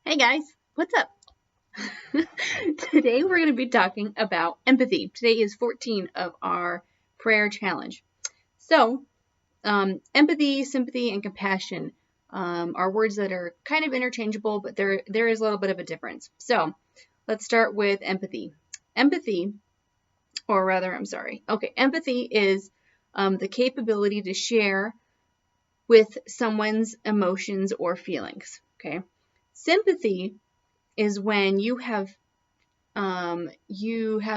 Hey guys, what's up? Today we're going to be talking about empathy. Today is 14 of our prayer challenge. So, empathy, sympathy, and compassion are words that are kind of interchangeable, but there is a little bit of a difference. So, let's start with empathy. Empathy is the capability to share with someone's emotions or feelings. Okay, sympathy is when you have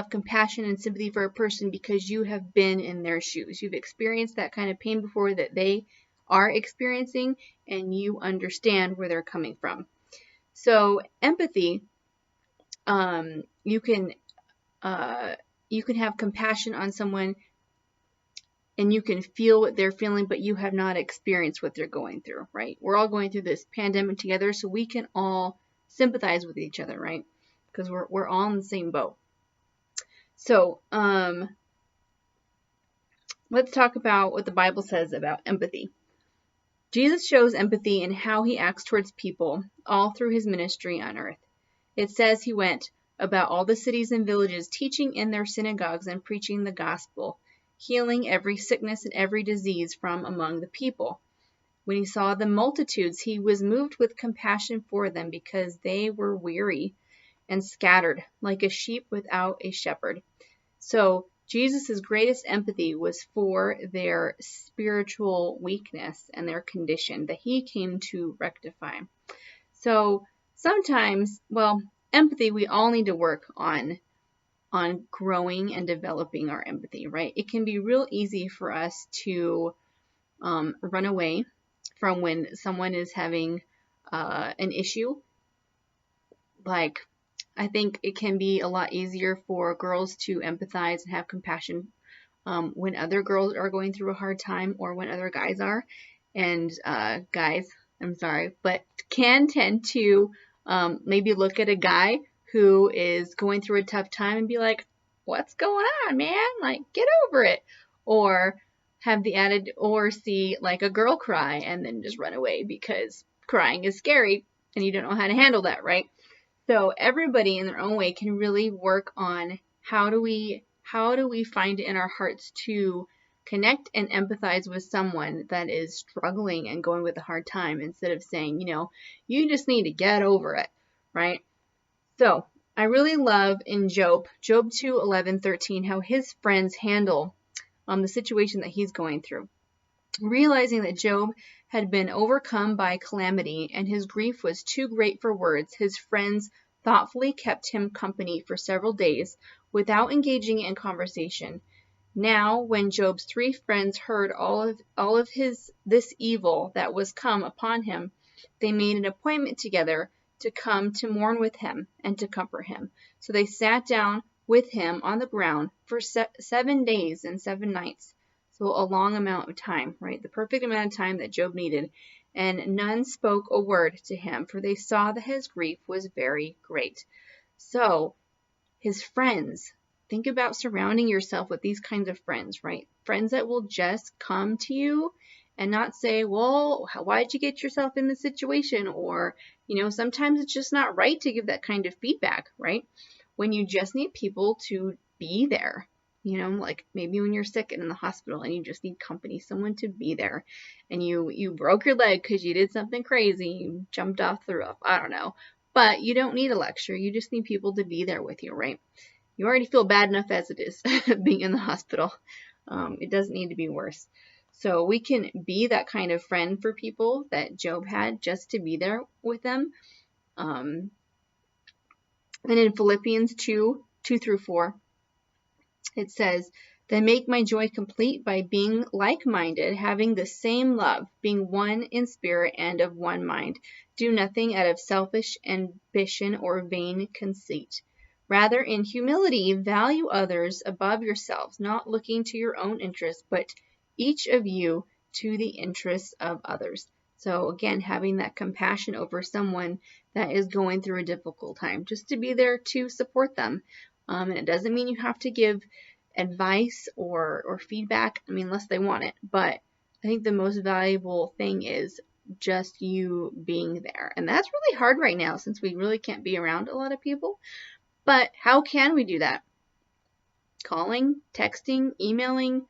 compassion and sympathy for a person because you have been in their shoes. You've experienced that kind of pain before that they are experiencing, and you understand where they're coming from. So empathy, you can have compassion on someone and you can feel what they're feeling, but you have not experienced what they're going through, right? We're all going through this pandemic together, so we can all sympathize with each other, right? Because we're all in the same boat. So, let's talk about what the Bible says about empathy. Jesus shows empathy in how he acts towards people all through his ministry on earth. It says he went about all the cities and villages, teaching in their synagogues and preaching the gospel, healing every sickness and every disease from among the people. When he saw the multitudes, he was moved with compassion for them because they were weary and scattered like a sheep without a shepherd. So Jesus' greatest empathy was for their spiritual weakness and their condition that he came to rectify. So sometimes, empathy, we all need to work on growing and developing our empathy, right? It can be real easy for us to run away from when someone is having an issue. Like, I think it can be a lot easier for girls to empathize and have compassion when other girls are going through a hard time, or when other guys are. And guys, I'm sorry, but can tend to maybe look at a guy who is going through a tough time and be like, what's going on, man? Like, get over it. Or see like a girl cry and then just run away because crying is scary and you don't know how to handle that, right? So everybody in their own way can really work on how do we find it in our hearts to connect and empathize with someone that is struggling and going with a hard time, instead of saying, you just need to get over it, right? So I really love in Job 2:11-13, how his friends handle the situation that he's going through. Realizing that Job had been overcome by calamity and his grief was too great for words, his friends thoughtfully kept him company for several days without engaging in conversation. Now, when Job's 3 friends heard all of this evil that was come upon him, they made an appointment together to come to mourn with him and to comfort him. So they sat down with him on the ground for 7 days and 7 nights. So a long amount of time, right? The perfect amount of time that Job needed. And none spoke a word to him, for they saw that his grief was very great. So his friends, think about surrounding yourself with these kinds of friends, right? Friends that will just come to you and not say, well, why'd you get yourself in this situation? Or, sometimes it's just not right to give that kind of feedback, right? When you just need people to be there. Like maybe when you're sick and in the hospital and you just need company, someone to be there, and you broke your leg because you did something crazy, you jumped off the roof, I don't know. But you don't need a lecture. You just need people to be there with you, right? You already feel bad enough as it is being in the hospital. It doesn't need to be worse. So we can be that kind of friend for people that Job had, just to be there with them. And in Philippians 2:2-4, it says, "Then make my joy complete by being like-minded, having the same love, being one in spirit and of one mind. Do nothing out of selfish ambition or vain conceit. Rather, in humility, value others above yourselves, not looking to your own interests, but each of you to the interests of others." So again, having that compassion over someone that is going through a difficult time, just to be there to support them. And it doesn't mean you have to give advice or feedback, unless they want it. But I think the most valuable thing is just you being there. And that's really hard right now since we really can't be around a lot of people. But how can we do that? Calling, texting, emailing,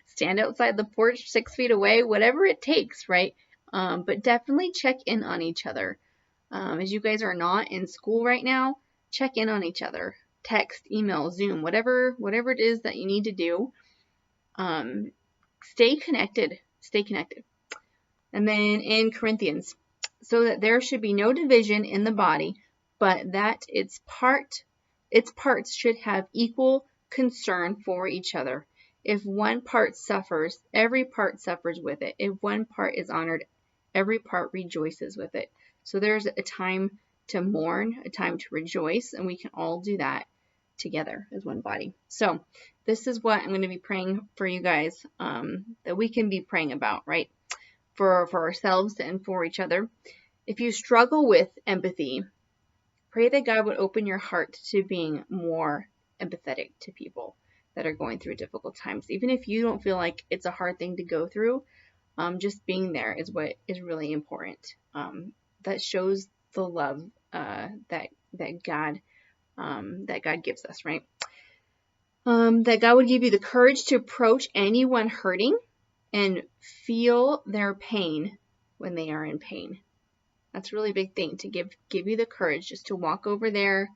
stand outside the porch 6 feet away, whatever it takes, right? But definitely check in on each other. As you guys are not in school right now, check in on each other. Text, email, Zoom, whatever it is that you need to do. Stay connected. Stay connected. And then in Corinthians, so that there should be no division in the body, but that its parts should have equal concern for each other. If one part suffers, every part suffers with it. If one part is honored, every part rejoices with it. So there's a time to mourn, a time to rejoice, and we can all do that together as one body. So this is what I'm going to be praying for you guys, that we can be praying about, right? For ourselves and for each other. If you struggle with empathy, pray that God would open your heart to being more empathetic to people that are going through difficult times. Even if you don't feel like it's a hard thing to go through, just being there is what is really important. That shows the love that God gives us, right? That God would give you the courage to approach anyone hurting and feel their pain when they are in pain. That's a really big thing, to give you the courage just to walk over there,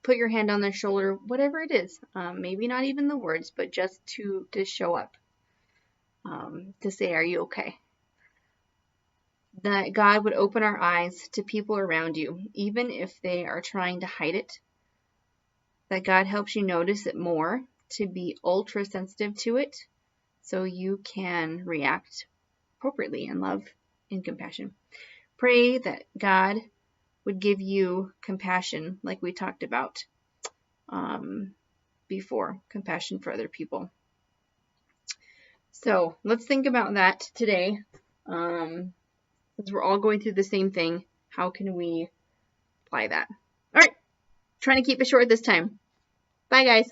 put your hand on their shoulder, whatever it is. Maybe not even the words, but just to show up, to say, are you okay? That God would open our eyes to people around you, even if they are trying to hide it. That God helps you notice it more, to be ultra sensitive to it, so you can react appropriately in love and compassion. Pray that God would give you compassion, like we talked about before, compassion for other people. So let's think about that today. Since we're all going through the same thing, how can we apply that? All right, trying to keep it short this time. Bye, guys.